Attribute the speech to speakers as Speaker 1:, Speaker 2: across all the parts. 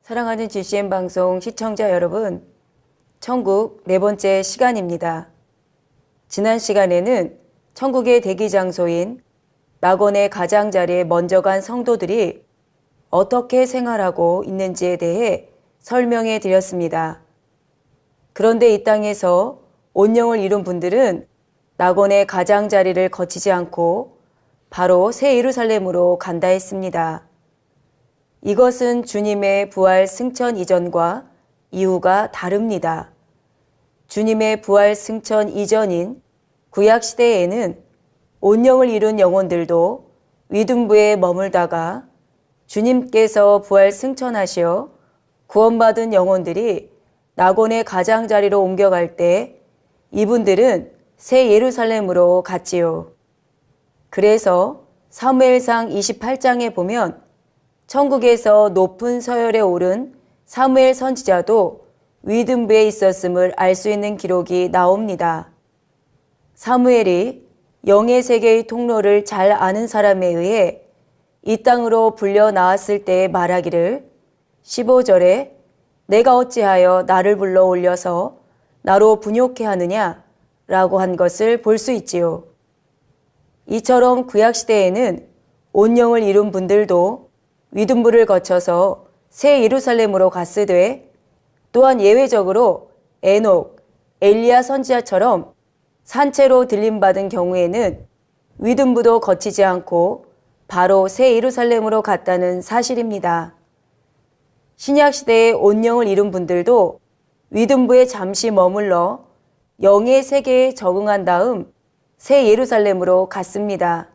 Speaker 1: 사랑하는 GCN 방송 시청자 여러분, 천국 네 번째 시간입니다. 지난 시간에는 천국의 대기 장소인 낙원의 가장자리에 먼저 간 성도들이 어떻게 생활하고 있는지에 대해 설명해 드렸습니다. 그런데 이 땅에서 온영을 이룬 분들은 낙원의 가장자리를 거치지 않고 바로 새 예루살렘으로 간다 했습니다. 이것은 주님의 부활 승천 이전과 이후가 다릅니다. 주님의 부활 승천 이전인 구약시대에는 온영을 이룬 영혼들도 위둔부에 머물다가 주님께서 부활 승천하시어 구원받은 영혼들이 낙원의 가장자리로 옮겨갈 때 이분들은 새 예루살렘으로 갔지요. 그래서 사무엘상 28장에 보면 천국에서 높은 서열에 오른 사무엘 선지자도 위둔부에 있었음을 알 수 있는 기록이 나옵니다. 사무엘이 영의 세계의 통로를 잘 아는 사람에 의해 이 땅으로 불려 나왔을 때에 말하기를 15절에 내가 어찌하여 나를 불러 올려서 나로 분욕해 하느냐 라고 한 것을 볼 수 있지요. 이처럼 구약시대에는 온영을 이룬 분들도 위둔부를 거쳐서 새 예루살렘으로 갔으되 또한 예외적으로 에녹, 엘리야 선지자처럼 산채로 들림받은 경우에는 위둔부도 거치지 않고 바로 새 예루살렘으로 갔다는 사실입니다. 신약시대에 온영을 이룬 분들도 위둔부에 잠시 머물러 영의 세계에 적응한 다음 새 예루살렘으로 갔습니다.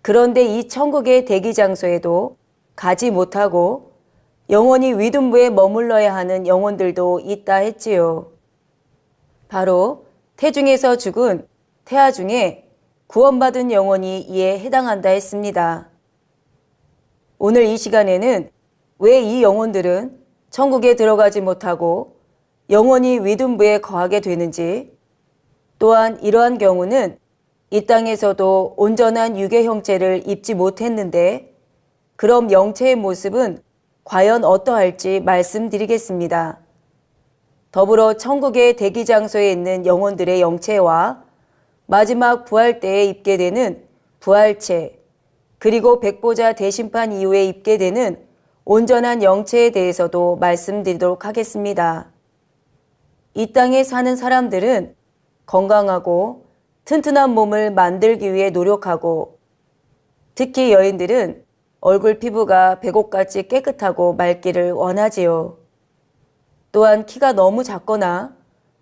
Speaker 1: 그런데 이 천국의 대기 장소에도 가지 못하고 영원히 위둔부에 머물러야 하는 영혼들도 있다 했지요. 바로 태중에서 죽은 태아 중에 구원받은 영혼이 이에 해당한다 했습니다. 오늘 이 시간에는 왜 이 영혼들은 천국에 들어가지 못하고 영원히 위둔부에 거하게 되는지, 또한 이러한 경우는 이 땅에서도 온전한 육의 형체를 입지 못했는데 그럼 영체의 모습은 과연 어떠할지 말씀드리겠습니다. 더불어 천국의 대기 장소에 있는 영혼들의 영체와 마지막 부활 때에 입게 되는 부활체, 그리고 백보자 대심판 이후에 입게 되는 온전한 영체에 대해서도 말씀드리도록 하겠습니다. 이 땅에 사는 사람들은 건강하고 튼튼한 몸을 만들기 위해 노력하고, 특히 여인들은 얼굴 피부가 백옥같이 깨끗하고 맑기를 원하지요. 또한 키가 너무 작거나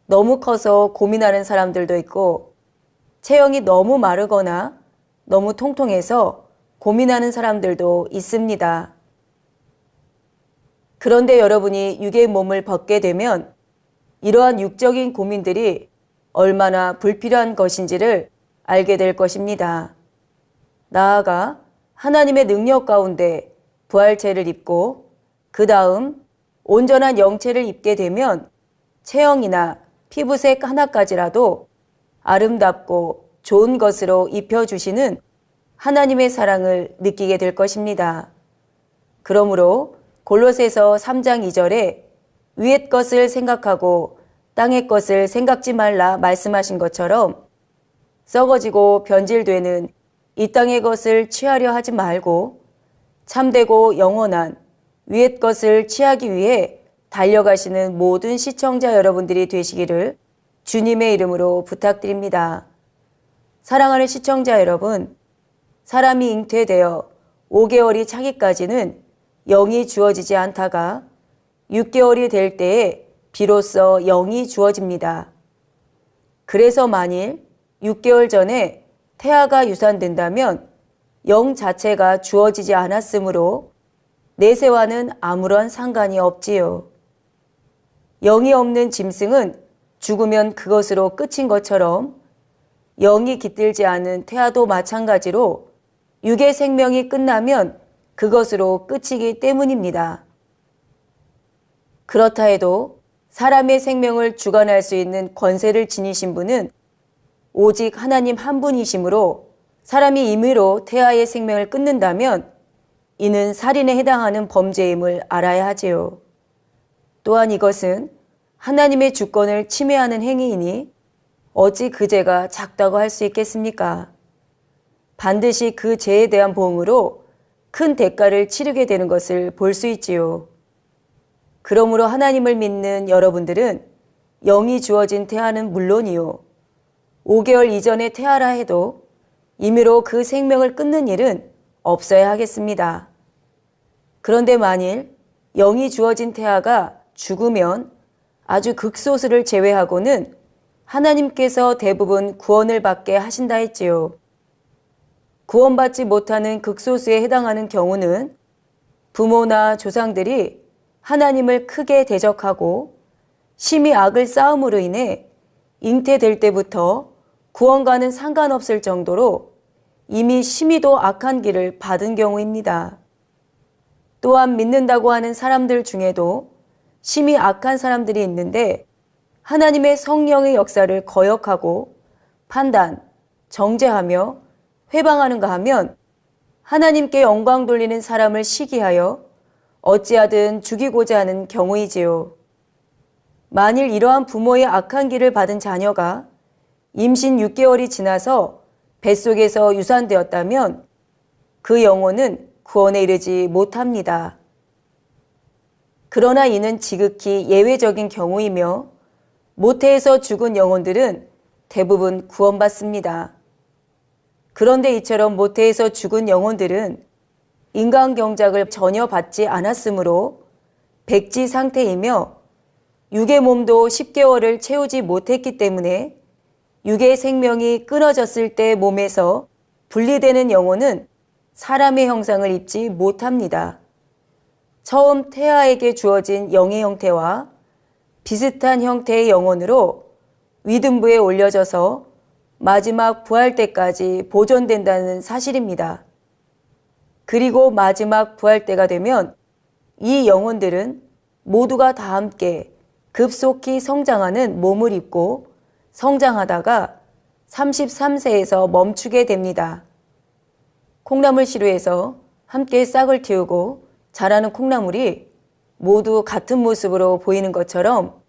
Speaker 1: 너무 커서 고민하는 사람들도 있고, 체형이 너무 마르거나 너무 통통해서 고민하는 사람들도 있습니다. 그런데 여러분이 육의 몸을 벗게 되면 이러한 육적인 고민들이 얼마나 불필요한 것인지를 알게 될 것입니다. 나아가 하나님의 능력 가운데 부활체를 입고 그 다음 온전한 영체를 입게 되면 체형이나 피부색 하나까지라도 아름답고 좋은 것으로 입혀주시는 하나님의 사랑을 느끼게 될 것입니다. 그러므로 골로새서 3장 2절에 위의 것을 생각하고 땅의 것을 생각지 말라 말씀하신 것처럼 썩어지고 변질되는 이 땅의 것을 취하려 하지 말고 참되고 영원한 위의 것을 취하기 위해 달려가시는 모든 시청자 여러분들이 되시기를 주님의 이름으로 부탁드립니다. 사랑하는 시청자 여러분, 사람이 잉태되어 5개월이 차기까지는 영이 주어지지 않다가 6개월이 될 때에 비로소 영이 주어집니다. 그래서 만일 6개월 전에 태아가 유산된다면 영 자체가 주어지지 않았으므로 내세와는 아무런 상관이 없지요. 영이 없는 짐승은 죽으면 그것으로 끝인 것처럼 영이 깃들지 않은 태아도 마찬가지로 육의 생명이 끝나면 그것으로 끝이기 때문입니다. 그렇다 해도 사람의 생명을 주관할 수 있는 권세를 지니신 분은 오직 하나님 한 분이시므로 사람이 임의로 태아의 생명을 끊는다면 이는 살인에 해당하는 범죄임을 알아야 하지요. 또한 이것은 하나님의 주권을 침해하는 행위이니 어찌 그 죄가 작다고 할 수 있겠습니까? 반드시 그 죄에 대한 보응으로 큰 대가를 치르게 되는 것을 볼 수 있지요. 그러므로 하나님을 믿는 여러분들은 영이 주어진 태아는 물론이요, 5개월 이전에 태아라 해도 임의로 그 생명을 끊는 일은 없어야 하겠습니다. 그런데 만일 영이 주어진 태아가 죽으면 아주 극소수를 제외하고는 하나님께서 대부분 구원을 받게 하신다 했지요. 구원받지 못하는 극소수에 해당하는 경우는 부모나 조상들이 하나님을 크게 대적하고 심히 악을 쌓음으로 인해 잉태될 때부터 구원과는 상관없을 정도로 이미 심히도 악한 길을 받은 경우입니다. 또한 믿는다고 하는 사람들 중에도 심히 악한 사람들이 있는데 하나님의 성령의 역사를 거역하고 판단, 정죄하며 회방하는가 하면 하나님께 영광 돌리는 사람을 시기하여 어찌하든 죽이고자 하는 경우이지요. 만일 이러한 부모의 악한 길을 받은 자녀가 임신 6개월이 지나서 뱃속에서 유산되었다면 그 영혼은 구원에 이르지 못합니다. 그러나 이는 지극히 예외적인 경우이며 모태에서 죽은 영혼들은 대부분 구원받습니다. 그런데 이처럼 모태에서 죽은 영혼들은 인간 경작을 전혀 받지 않았으므로 백지 상태이며 육의 몸도 10개월을 채우지 못했기 때문에 육의 생명이 끊어졌을 때 몸에서 분리되는 영혼은 사람의 형상을 입지 못합니다. 처음 태아에게 주어진 영의 형태와 비슷한 형태의 영혼으로 위등부에 올려져서 마지막 부활 때까지 보존된다는 사실입니다. 그리고 마지막 부활 때가 되면 이 영혼들은 모두가 다 함께 급속히 성장하는 몸을 입고 성장하다가 33세에서 멈추게 됩니다. 콩나물 시루에서 함께 싹을 틔우고 자라는 콩나물이 모두 같은 모습으로 보이는 것처럼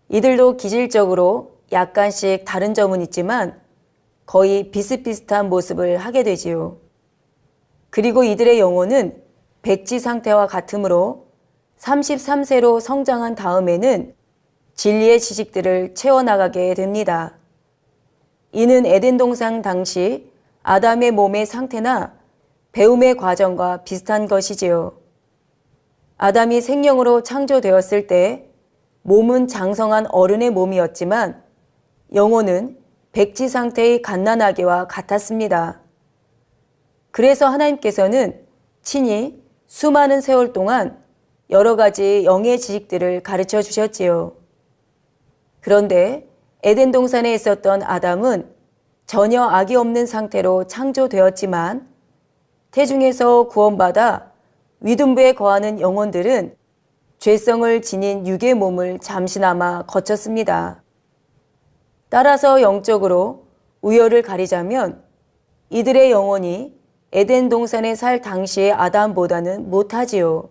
Speaker 1: 이들도 기질적으로 약간씩 다른 점은 있지만 거의 비슷비슷한 모습을 하게 되지요. 그리고 이들의 영혼은 백지 상태와 같으므로 33세로 성장한 다음에는 진리의 지식들을 채워나가게 됩니다. 이는 에덴 동산 당시 아담의 몸의 상태나 배움의 과정과 비슷한 것이지요. 아담이 생령으로 창조되었을 때 몸은 장성한 어른의 몸이었지만 영혼은 백지 상태의 갓난아기와 같았습니다. 그래서 하나님께서는 친히 수많은 세월 동안 여러 가지 영의 지식들을 가르쳐 주셨지요. 그런데 에덴 동산에 있었던 아담은 전혀 악이 없는 상태로 창조되었지만 태중에서 구원받아 위둔부에 거하는 영혼들은 죄성을 지닌 육의 몸을 잠시나마 거쳤습니다. 따라서 영적으로 우열을 가리자면 이들의 영혼이 에덴 동산에 살 당시의 아담보다는 못하지요.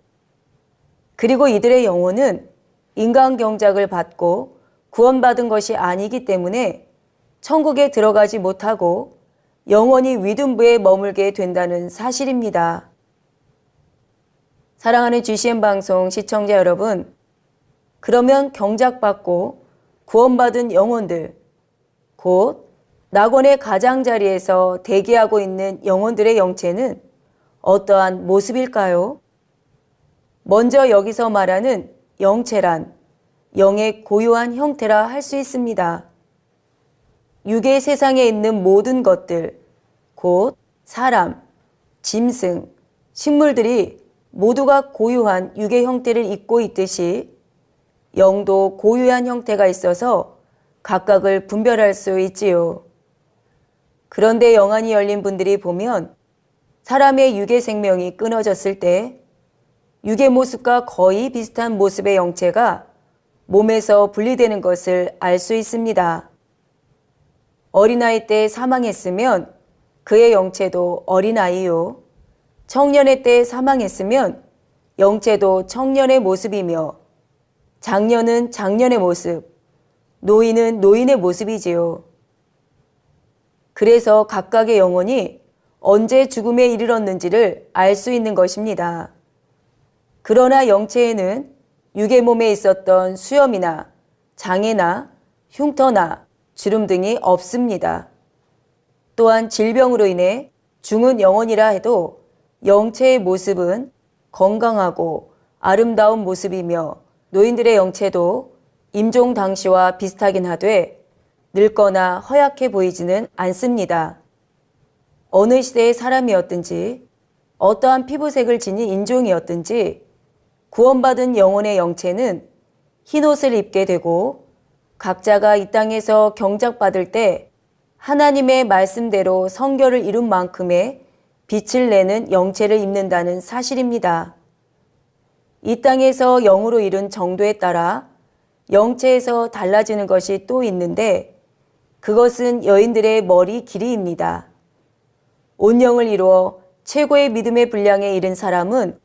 Speaker 1: 그리고 이들의 영혼은 인간 경작을 받고 구원받은 것이 아니기 때문에 천국에 들어가지 못하고 영원히 위둔부에 머물게 된다는 사실입니다. 사랑하는 GCN 방송 시청자 여러분, 그러면 경작받고 구원받은 영혼들, 곧 낙원의 가장자리에서 대기하고 있는 영혼들의 영체는 어떠한 모습일까요? 먼저 여기서 말하는 영체란 영의 고유한 형태라 할 수 있습니다. 육의 세상에 있는 모든 것들, 곧 사람, 짐승, 식물들이 모두가 고유한 육의 형태를 입고 있듯이 영도 고유한 형태가 있어서 각각을 분별할 수 있지요. 그런데 영안이 열린 분들이 보면 사람의 육의 생명이 끊어졌을 때 육의 모습과 거의 비슷한 모습의 영체가 몸에서 분리되는 것을 알 수 있습니다. 어린아이 때 사망했으면 그의 영체도 어린아이요. 청년의 때에 사망했으면 영체도 청년의 모습이며 장년은 장년의 모습, 노인은 노인의 모습이지요. 그래서 각각의 영혼이 언제 죽음에 이르렀는지를 알 수 있는 것입니다. 그러나 영체에는 육의 몸에 있었던 수염이나 장애나 흉터나 주름 등이 없습니다. 또한 질병으로 인해 죽은 영혼이라 해도 영체의 모습은 건강하고 아름다운 모습이며 노인들의 영체도 임종 당시와 비슷하긴 하되 늙거나 허약해 보이지는 않습니다. 어느 시대의 사람이었든지 어떠한 피부색을 지닌 인종이었든지 구원받은 영혼의 영체는 흰옷을 입게 되고 각자가 이 땅에서 경작받을 때 하나님의 말씀대로 성결을 이룬 만큼의 빛을 내는 영체를 입는다는 사실입니다. 이 땅에서 영으로 이룬 정도에 따라 영체에서 달라지는 것이 또 있는데 그것은 여인들의 머리 길이입니다. 온영을 이루어 최고의 믿음의 분량에 이른 사람은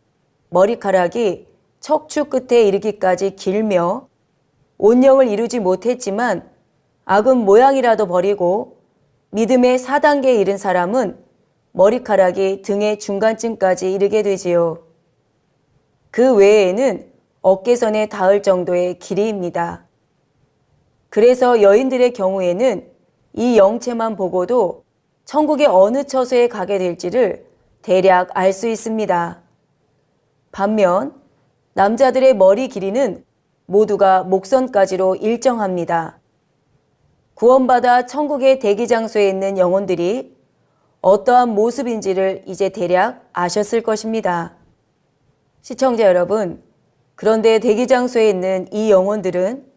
Speaker 1: 머리카락이 척추 끝에 이르기까지 길며 온영을 이루지 못했지만 악은 모양이라도 버리고 믿음의 4단계에 이른 사람은 머리카락이 등의 중간쯤까지 이르게 되지요. 그 외에는 어깨선에 닿을 정도의 길이입니다. 그래서 여인들의 경우에는 이 영체만 보고도 천국의 어느 처소에 가게 될지를 대략 알 수 있습니다. 반면 남자들의 머리 길이는 모두가 목선까지로 일정합니다. 구원받아 천국의 대기장소에 있는 영혼들이 어떠한 모습인지를 이제 대략 아셨을 것입니다. 시청자 여러분, 그런데 대기장소에 있는 이 영혼들은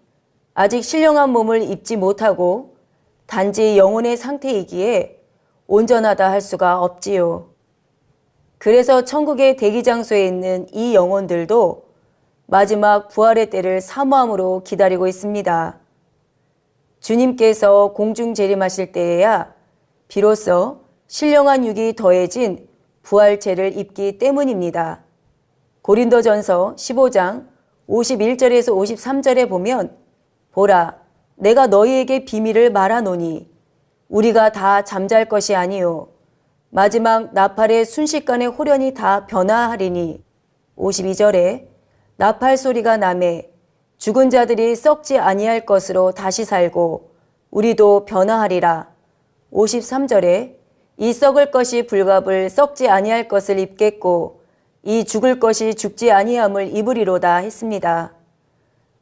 Speaker 1: 아직 신령한 몸을 입지 못하고 단지 영혼의 상태이기에 온전하다 할 수가 없지요. 그래서 천국의 대기장소에 있는 이 영혼들도 마지막 부활의 때를 사모함으로 기다리고 있습니다. 주님께서 공중 재림하실 때에야 비로소 신령한 육이 더해진 부활체를 입기 때문입니다. 고린도전서 15장 51절에서 53절에 보면 보라, 내가 너희에게 비밀을 말하노니 우리가 다 잠잘 것이 아니요 마지막 나팔의 순식간에 홀연히 다 변화하리니 52절에 나팔 소리가 나매 죽은 자들이 썩지 아니할 것으로 다시 살고 우리도 변화하리라. 53절에 이 썩을 것이 불갑을 썩지 아니할 것을 입겠고 이 죽을 것이 죽지 아니함을 입으리로다 했습니다.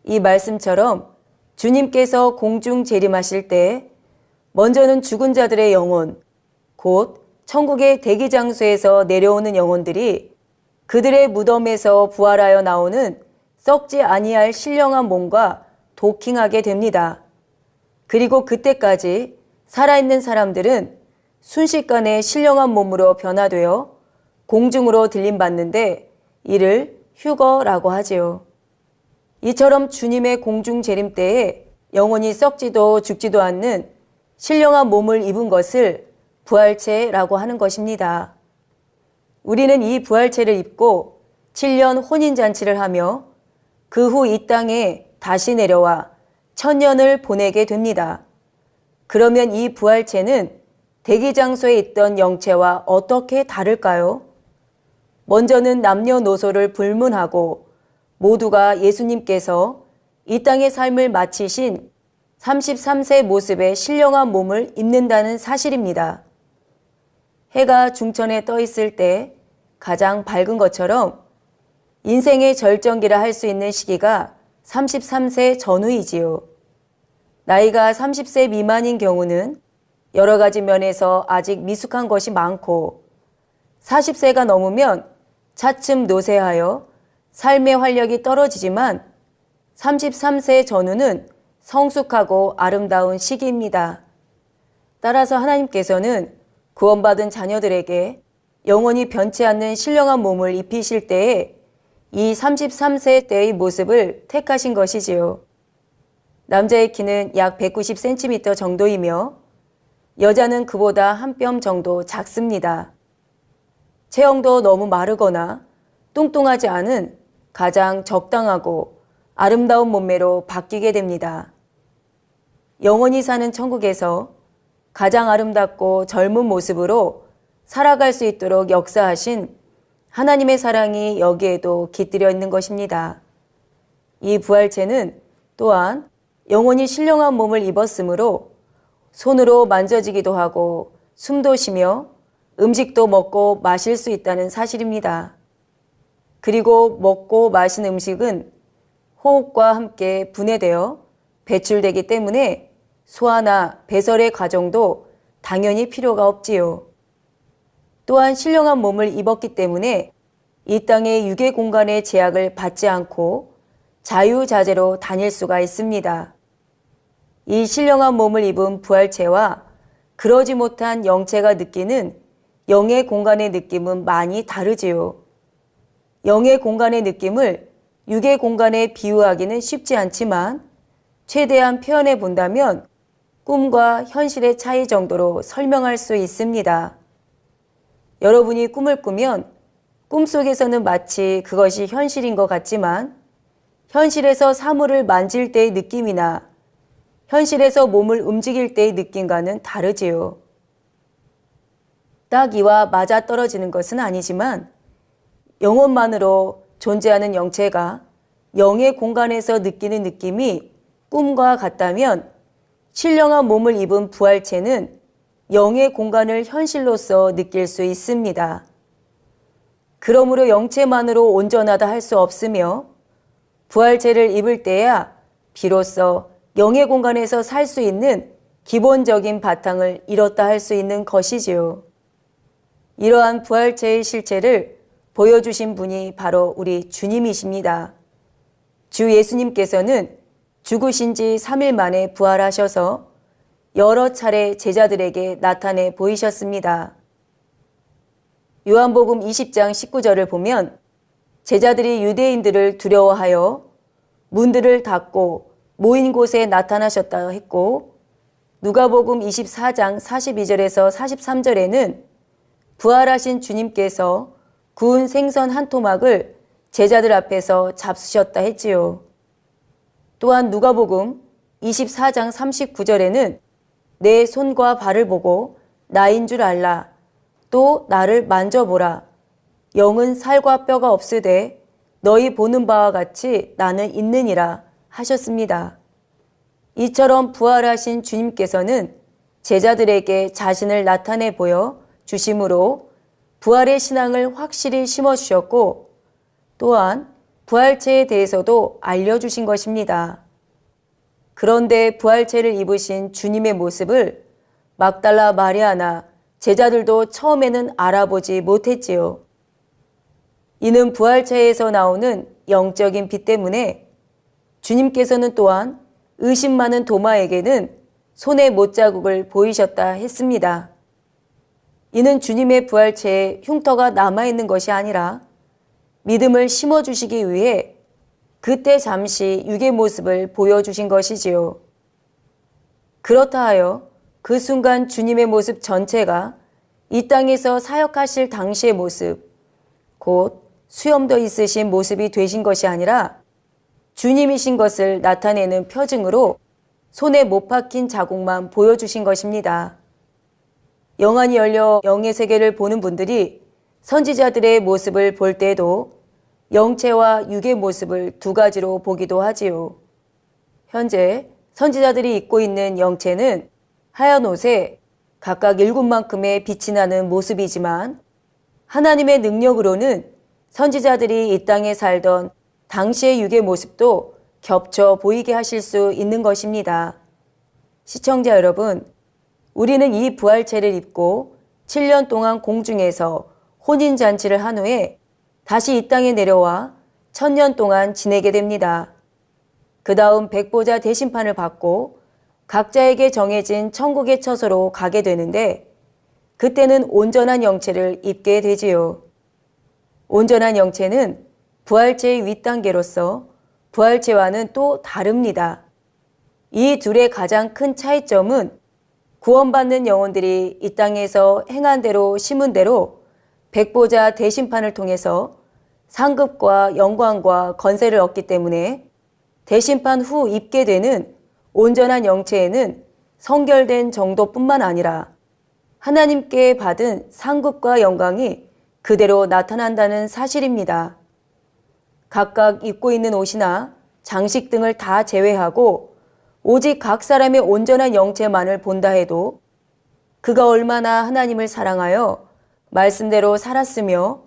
Speaker 1: 이 말씀처럼 주님께서 공중 재림하실 때 먼저는 죽은 자들의 영혼, 곧 천국의 대기장소에서 내려오는 영혼들이 그들의 무덤에서 부활하여 나오는 썩지 아니할 신령한 몸과 도킹하게 됩니다. 그리고 그때까지 살아있는 사람들은 순식간에 신령한 몸으로 변화되어 공중으로 들림받는데 이를 휴거라고 하지요. 이처럼 주님의 공중 재림 때에 영혼이 썩지도 죽지도 않는 신령한 몸을 입은 것을 부활체라고 하는 것입니다. 우리는 이 부활체를 입고 7년 혼인잔치를 하며 그 후 이 땅에 다시 내려와 1000년을 보내게 됩니다. 그러면 이 부활체는 대기장소에 있던 영체와 어떻게 다를까요? 먼저는 남녀노소를 불문하고 모두가 예수님께서 이 땅의 삶을 마치신 33세 모습의 신령한 몸을 입는다는 사실입니다. 해가 중천에 떠 있을 때 가장 밝은 것처럼 인생의 절정기라 할 수 있는 시기가 33세 전후이지요. 나이가 30세 미만인 경우는 여러 가지 면에서 아직 미숙한 것이 많고 40세가 넘으면 차츰 노쇠하여 삶의 활력이 떨어지지만 33세 전후는 성숙하고 아름다운 시기입니다. 따라서 하나님께서는 구원받은 자녀들에게 영원히 변치 않는 신령한 몸을 입히실 때에 이 33세 때의 모습을 택하신 것이지요. 남자의 키는 약 190cm 정도이며 여자는 그보다 한 뼘 정도 작습니다. 체형도 너무 마르거나 뚱뚱하지 않은 가장 적당하고 아름다운 몸매로 바뀌게 됩니다. 영원히 사는 천국에서 가장 아름답고 젊은 모습으로 살아갈 수 있도록 역사하신 하나님의 사랑이 여기에도 깃들여 있는 것입니다. 이 부활체는 또한 영원히 신령한 몸을 입었으므로 손으로 만져지기도 하고 숨도 쉬며 음식도 먹고 마실 수 있다는 사실입니다. 그리고 먹고 마신 음식은 호흡과 함께 분해되어 배출되기 때문에 소화나 배설의 과정도 당연히 필요가 없지요. 또한 신령한 몸을 입었기 때문에 이 땅의 유괴 공간의 제약을 받지 않고 자유자재로 다닐 수가 있습니다. 이 신령한 몸을 입은 부활체와 그러지 못한 영체가 느끼는 영의 공간의 느낌은 많이 다르지요. 영의 공간의 느낌을 육의 공간에 비유하기는 쉽지 않지만 최대한 표현해 본다면 꿈과 현실의 차이 정도로 설명할 수 있습니다. 여러분이 꿈을 꾸면 꿈속에서는 마치 그것이 현실인 것 같지만 현실에서 사물을 만질 때의 느낌이나 현실에서 몸을 움직일 때의 느낌과는 다르지요. 딱 이와 맞아떨어지는 것은 아니지만 영혼만으로 존재하는 영체가 영의 공간에서 느끼는 느낌이 꿈과 같다면 신령한 몸을 입은 부활체는 영의 공간을 현실로서 느낄 수 있습니다. 그러므로 영체만으로 온전하다 할 수 없으며 부활체를 입을 때야 비로소 영의 공간에서 살 수 있는 기본적인 바탕을 이뤘다 할 수 있는 것이지요. 이러한 부활체의 실체를 보여주신 분이 바로 우리 주님이십니다. 주 예수님께서는 죽으신 지 3일 만에 부활하셔서 여러 차례 제자들에게 나타내 보이셨습니다. 요한복음 20장 19절을 보면 제자들이 유대인들을 두려워하여 문들을 닫고 모인 곳에 나타나셨다 했고 누가복음 24장 42절에서 43절에는 부활하신 주님께서 구운 생선 한 토막을 제자들 앞에서 잡수셨다 했지요. 또한 누가복음 24장 39절에는 내 손과 발을 보고 나인 줄 알라. 또 나를 만져보라. 영은 살과 뼈가 없으되 너희 보는 바와 같이 나는 있느니라 하셨습니다. 이처럼 부활하신 주님께서는 제자들에게 자신을 나타내 보여 주심으로 부활의 신앙을 확실히 심어주셨고 또한 부활체에 대해서도 알려주신 것입니다. 그런데 부활체를 입으신 주님의 모습을 막달라 마리아나 제자들도 처음에는 알아보지 못했지요. 이는 부활체에서 나오는 영적인 빛 때문에 주님께서는 또한 의심 많은 도마에게는 손의 못자국을 보이셨다 했습니다. 이는 주님의 부활체에 흉터가 남아있는 것이 아니라 믿음을 심어주시기 위해 그때 잠시 육의 모습을 보여주신 것이지요. 그렇다 하여 그 순간 주님의 모습 전체가 이 땅에서 사역하실 당시의 모습, 곧 수염도 있으신 모습이 되신 것이 아니라 주님이신 것을 나타내는 표징으로 손에 못 박힌 자국만 보여주신 것입니다. 영안이 열려 영의 세계를 보는 분들이 선지자들의 모습을 볼 때에도 영체와 육의 모습을 두 가지로 보기도 하지요. 현재 선지자들이 입고 있는 영체는 하얀 옷에 각각 7만큼의 빛이 나는 모습이지만 하나님의 능력으로는 선지자들이 이 땅에 살던 당시의 육의 모습도 겹쳐 보이게 하실 수 있는 것입니다. 시청자 여러분, 우리는 이 부활체를 입고 7년 동안 공중에서 혼인잔치를 한 후에 다시 이 땅에 내려와 1000년 동안 지내게 됩니다. 그 다음 백보자 대심판을 받고 각자에게 정해진 천국의 처소로 가게 되는데 그때는 온전한 영체를 입게 되지요. 온전한 영체는 부활체의 윗단계로서 부활체와는 또 다릅니다. 이 둘의 가장 큰 차이점은 구원받는 영혼들이 이 땅에서 행한 대로 심은 대로 백보자 대심판을 통해서 상급과 영광과 건세를 얻기 때문에 대심판 후 입게 되는 온전한 영체에는 성결된 정도뿐만 아니라 하나님께 받은 상급과 영광이 그대로 나타난다는 사실입니다. 각각 입고 있는 옷이나 장식 등을 다 제외하고 오직 각 사람의 온전한 영체만을 본다 해도 그가 얼마나 하나님을 사랑하여 말씀대로 살았으며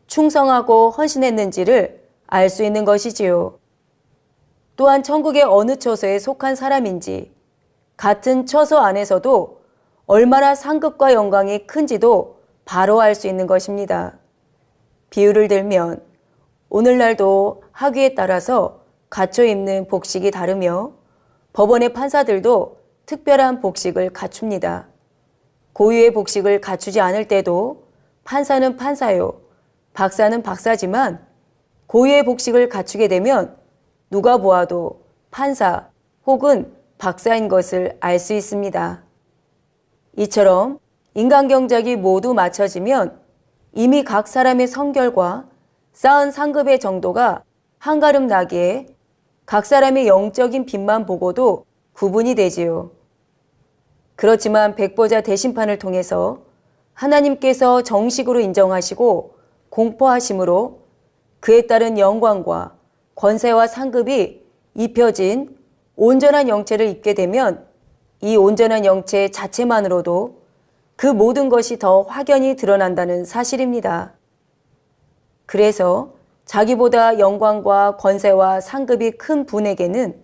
Speaker 1: 충성하고 헌신했는지를 알 수 있는 것이지요. 또한 천국의 어느 처소에 속한 사람인지 같은 처소 안에서도 얼마나 상급과 영광이 큰지도 바로 알 수 있는 것입니다. 비유를 들면 오늘날도 학위에 따라서 갖춰 입는 복식이 다르며 법원의 판사들도 특별한 복식을 갖춥니다. 고유의 복식을 갖추지 않을 때도 판사는 판사요, 박사는 박사지만 고유의 복식을 갖추게 되면 누가 보아도 판사 혹은 박사인 것을 알 수 있습니다. 이처럼 인간 경작이 모두 맞춰지면 이미 각 사람의 성결과 쌓은 상급의 정도가 한가름 나기에 각 사람의 영적인 빛만 보고도 구분이 되지요. 그렇지만 백보자 대심판을 통해서 하나님께서 정식으로 인정하시고 공포하심으로 그에 따른 영광과 권세와 상급이 입혀진 온전한 영체를 입게 되면 이 온전한 영체 자체만으로도 그 모든 것이 더 확연히 드러난다는 사실입니다. 그래서 자기보다 영광과 권세와 상급이 큰 분에게는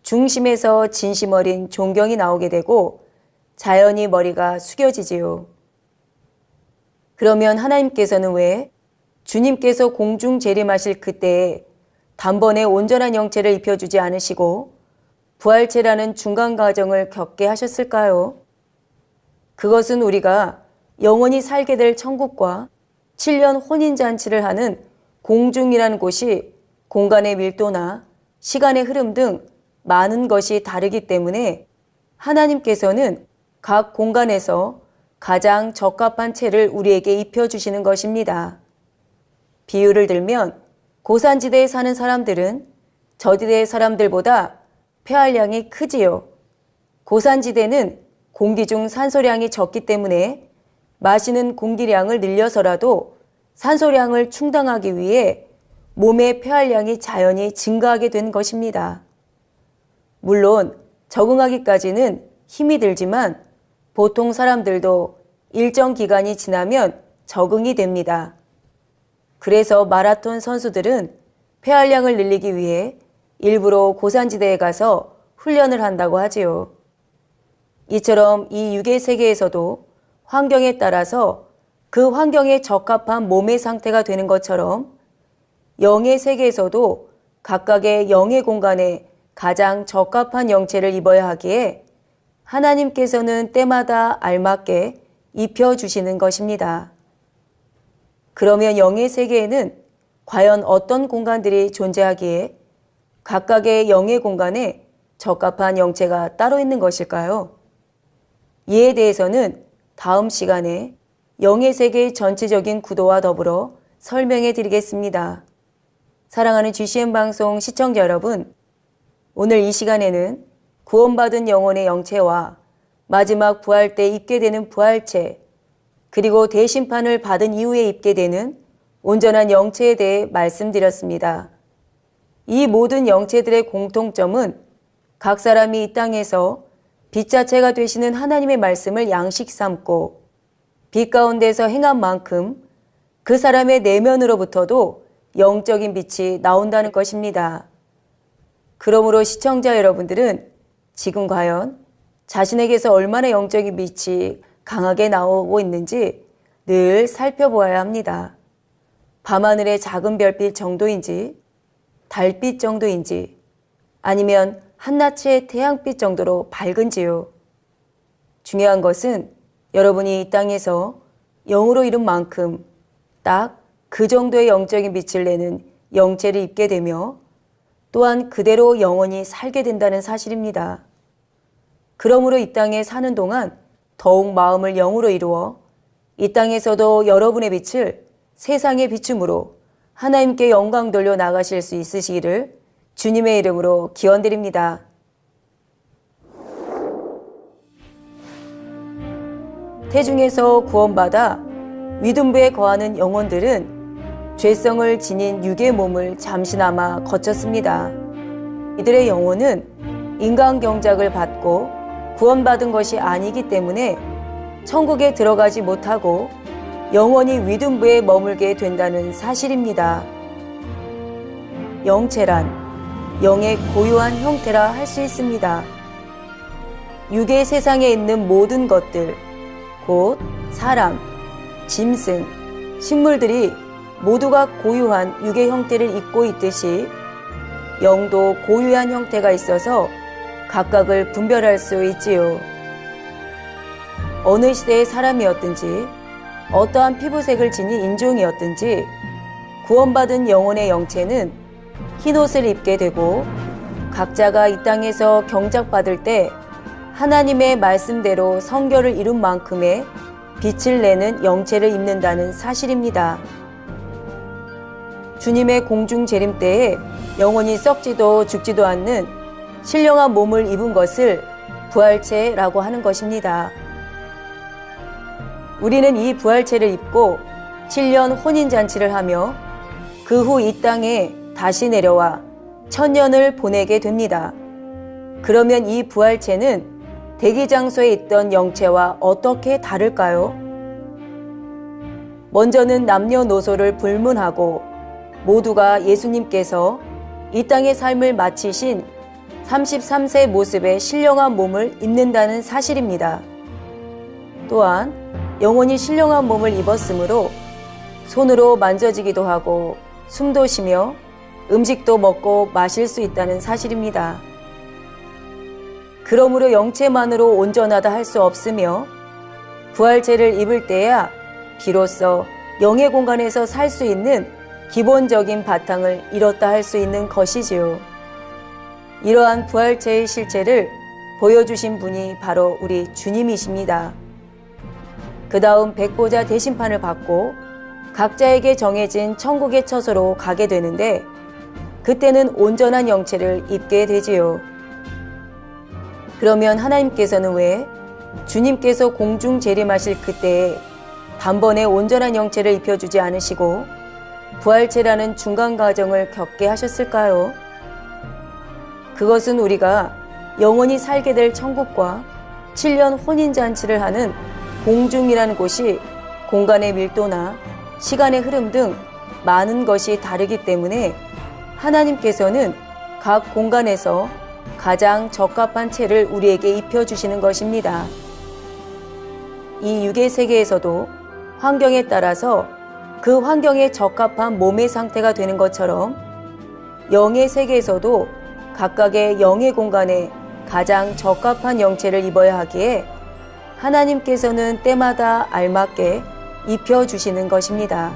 Speaker 1: 중심에서 진심 어린 존경이 나오게 되고 자연히 머리가 숙여지지요. 그러면 하나님께서는 왜 주님께서 공중 재림하실 그때에 단번에 온전한 영체를 입혀주지 않으시고 부활체라는 중간 과정을 겪게 하셨을까요? 그것은 우리가 영원히 살게 될 천국과 7년 혼인잔치를 하는 공중이라는 곳이 공간의 밀도나 시간의 흐름 등 많은 것이 다르기 때문에 하나님께서는 각 공간에서 가장 적합한 채를 우리에게 입혀주시는 것입니다. 비유를 들면 고산지대에 사는 사람들은 저지대 사람들보다 폐활량이 크지요. 고산지대는 공기 중 산소량이 적기 때문에 마시는 공기량을 늘려서라도 산소량을 충당하기 위해 몸의 폐활량이 자연히 증가하게 된 것입니다. 물론 적응하기까지는 힘이 들지만 보통 사람들도 일정 기간이 지나면 적응이 됩니다. 그래서 마라톤 선수들은 폐활량을 늘리기 위해 일부러 고산지대에 가서 훈련을 한다고 하지요. 이처럼 이 육의 세계에서도 환경에 따라서 그 환경에 적합한 몸의 상태가 되는 것처럼 영의 세계에서도 각각의 영의 공간에 가장 적합한 영체를 입어야 하기에 하나님께서는 때마다 알맞게 입혀주시는 것입니다. 그러면 영의 세계에는 과연 어떤 공간들이 존재하기에 각각의 영의 공간에 적합한 영체가 따로 있는 것일까요? 이에 대해서는 다음 시간에 영의 세계의 전체적인 구도와 더불어 설명해 드리겠습니다. 사랑하는 GCN 방송 시청자 여러분, 오늘 이 시간에는 구원받은 영혼의 영체와 마지막 부활 때 입게 되는 부활체, 그리고 대심판을 받은 이후에 입게 되는 온전한 영체에 대해 말씀드렸습니다. 이 모든 영체들의 공통점은 각 사람이 이 땅에서 빛 자체가 되시는 하나님의 말씀을 양식 삼고 빛 가운데서 행한 만큼 그 사람의 내면으로부터도 영적인 빛이 나온다는 것입니다. 그러므로 시청자 여러분들은 지금 과연 자신에게서 얼마나 영적인 빛이 강하게 나오고 있는지 늘 살펴보아야 합니다. 밤하늘의 작은 별빛 정도인지, 달빛 정도인지, 아니면 한낮의 태양빛 정도로 밝은지요. 중요한 것은 여러분이 이 땅에서 영으로 이룬 만큼 딱 그 정도의 영적인 빛을 내는 영체를 입게 되며 또한 그대로 영원히 살게 된다는 사실입니다. 그러므로 이 땅에 사는 동안 더욱 마음을 영으로 이루어 이 땅에서도 여러분의 빛을 세상에 비춤으로 하나님께 영광 돌려 나가실 수 있으시기를 주님의 이름으로 기원드립니다. 태중에서 구원받아 위둔부에 거하는 영혼들은 죄성을 지닌 육의 몸을 잠시나마 거쳤습니다. 이들의 영혼은 인간 경작을 받고 구원받은 것이 아니기 때문에 천국에 들어가지 못하고 영원히 위둔부에 머물게 된다는 사실입니다. 영체란 영의 고유한 형태라 할 수 있습니다. 육의 세상에 있는 모든 것들, 곧 사람, 짐승, 식물들이 모두가 고유한 육의 형태를 잇고 있듯이 영도 고유한 형태가 있어서 각각을 분별할 수 있지요. 어느 시대의 사람이었든지 어떠한 피부색을 지닌 인종이었든지 구원받은 영혼의 영체는 흰옷을 입게 되고 각자가 이 땅에서 경작받을 때 하나님의 말씀대로 성결을 이룬 만큼의 빛을 내는 영체를 입는다는 사실입니다. 주님의 공중 재림 때에 영원히 썩지도 죽지도 않는 신령한 몸을 입은 것을 부활체라고 하는 것입니다. 우리는 이 부활체를 입고 7년 혼인잔치를 하며 그 후 이 땅에 다시 내려와 1000년을 보내게 됩니다. 그러면 이 부활체는 대기장소에 있던 영체와 어떻게 다를까요? 먼저는 남녀노소를 불문하고 모두가 예수님께서 이 땅의 삶을 마치신 33세 모습의 신령한 몸을 입는다는 사실입니다. 또한 영원히 신령한 몸을 입었으므로 손으로 만져지기도 하고 숨도 쉬며 음식도 먹고 마실 수 있다는 사실입니다. 그러므로 영체만으로 온전하다 할 수 없으며 부활체를 입을 때야 비로소 영의 공간에서 살 수 있는 기본적인 바탕을 이뤘다 할 수 있는 것이지요. 이러한 부활체의 실체를 보여주신 분이 바로 우리 주님이십니다. 그 다음 백보자 대심판을 받고 각자에게 정해진 천국의 처소로 가게 되는데 그때는 온전한 영체를 입게 되지요. 그러면 하나님께서는 왜 주님께서 공중 재림하실 그때에 단번에 온전한 영체를 입혀주지 않으시고 부활체라는 중간 과정을 겪게 하셨을까요? 그것은 우리가 영원히 살게 될 천국과 7년 혼인잔치를 하는 공중이라는 곳이 공간의 밀도나 시간의 흐름 등 많은 것이 다르기 때문에 하나님께서는 각 공간에서 가장 적합한 체를 우리에게 입혀주시는 것입니다. 이 육의 세계에서도 환경에 따라서 그 환경에 적합한 몸의 상태가 되는 것처럼 영의 세계에서도 각각의 영의 공간에 가장 적합한 영체를 입어야 하기에 하나님께서는 때마다 알맞게 입혀주시는 것입니다.